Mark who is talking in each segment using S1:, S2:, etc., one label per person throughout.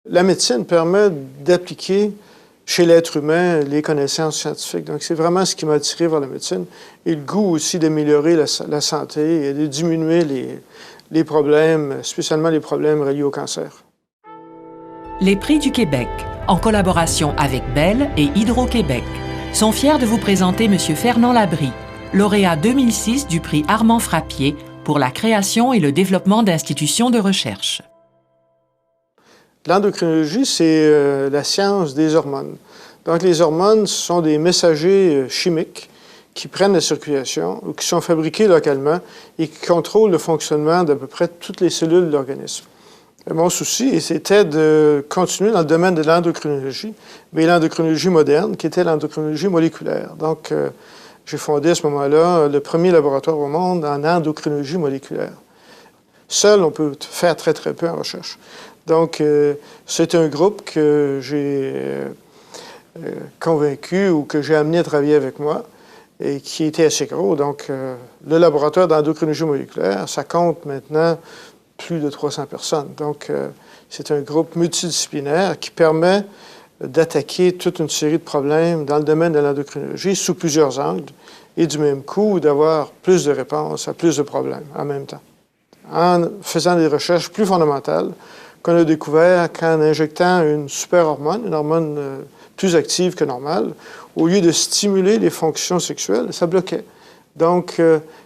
S1: La médecine permet d'appliquer chez l'être humain les connaissances scientifiques. Donc, c'est vraiment ce qui m'a attiré vers la médecine. Et le goût aussi d'améliorer la santé et de diminuer les problèmes, spécialement les problèmes reliés au cancer.
S2: Les Prix du Québec, en collaboration avec Bell et Hydro-Québec, sont fiers de vous présenter M. Fernand Labrie, lauréat 2006 du prix Armand Frappier pour la création et le développement d'institutions de recherche.
S1: L'endocrinologie, c'est la science des hormones. Donc, les hormones sont des messagers chimiques qui prennent la circulation ou qui sont fabriqués localement et qui contrôlent le fonctionnement d'à peu près toutes les cellules de l'organisme. Mon souci, c'était de continuer dans le domaine de l'endocrinologie, mais l'endocrinologie moderne, qui était l'endocrinologie moléculaire. Donc, j'ai fondé à ce moment-là le premier laboratoire au monde en endocrinologie moléculaire. Seul, on peut faire très, très peu en recherche. Donc, c'est un groupe que j'ai convaincu ou que j'ai amené à travailler avec moi et qui était assez gros. Donc, le laboratoire d'endocrinologie moléculaire, ça compte maintenant plus de 300 personnes. Donc, c'est un groupe multidisciplinaire qui permet d'attaquer toute une série de problèmes dans le domaine de l'endocrinologie sous plusieurs angles et du même coup d'avoir plus de réponses à plus de problèmes en même temps. En faisant des recherches plus fondamentales, qu'on a découvert qu'en injectant une super hormone, une hormone plus active que normale, au lieu de stimuler les fonctions sexuelles, ça bloquait. Donc,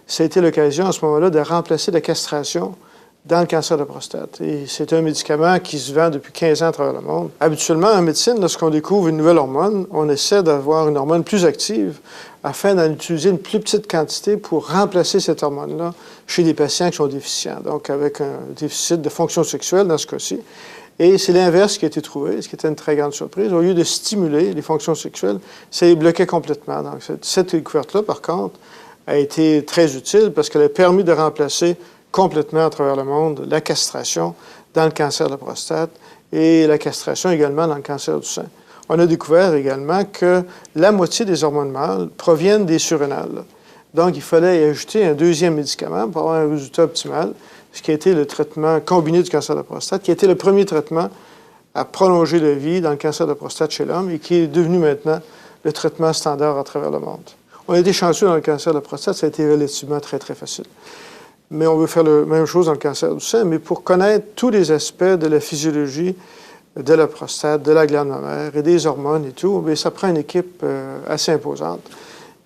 S1: ça a été l'occasion à ce moment-là de remplacer la castration dans le cancer de la prostate. Et c'est un médicament qui se vend depuis 15 ans à travers le monde. Habituellement, en médecine, lorsqu'on découvre une nouvelle hormone, on essaie d'avoir une hormone plus active afin d'en utiliser une plus petite quantité pour remplacer cette hormone-là chez des patients qui sont déficients, donc avec un déficit de fonction sexuelle dans ce cas-ci. Et c'est l'inverse qui a été trouvé, ce qui était une très grande surprise. Au lieu de stimuler les fonctions sexuelles, ça les bloquait complètement. Donc cette découverte-là, par contre, a été très utile parce qu'elle a permis de remplacer complètement à travers le monde la castration dans le cancer de la prostate et la castration également dans le cancer du sein. On a découvert également que la moitié des hormones mâles proviennent des surrénales. Donc, il fallait y ajouter un deuxième médicament pour avoir un résultat optimal, ce qui a été le traitement combiné du cancer de la prostate, qui a été le premier traitement à prolonger la vie dans le cancer de la prostate chez l'homme et qui est devenu maintenant le traitement standard à travers le monde. On a été chanceux dans le cancer de la prostate, ça a été relativement très, très facile. Mais on veut faire la même chose dans le cancer du sein, mais pour connaître tous les aspects de la physiologie de la prostate, de la glande mammaire et des hormones et tout, bien, ça prend une équipe assez imposante.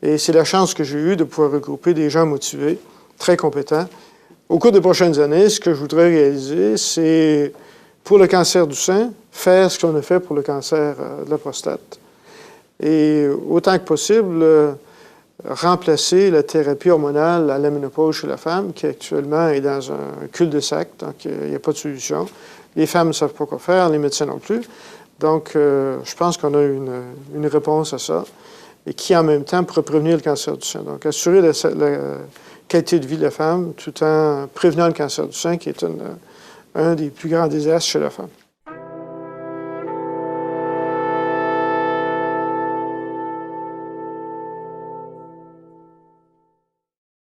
S1: Et c'est la chance que j'ai eue de pouvoir regrouper des gens motivés, très compétents. Au cours des prochaines années, ce que je voudrais réaliser, c'est, pour le cancer du sein, faire ce qu'on a fait pour le cancer de la prostate. Et autant que possible, remplacer la thérapie hormonale à la ménopause chez la femme, qui actuellement est dans un cul-de-sac, donc il n'y a pas de solution. Les femmes ne savent pas quoi faire, les médecins non plus. Donc, je pense qu'on a une réponse à ça, et qui, en même temps, pourrait prévenir le cancer du sein. Donc, assurer la qualité de vie de la femme tout en prévenant le cancer du sein, qui est un des plus grands désastres chez la femme.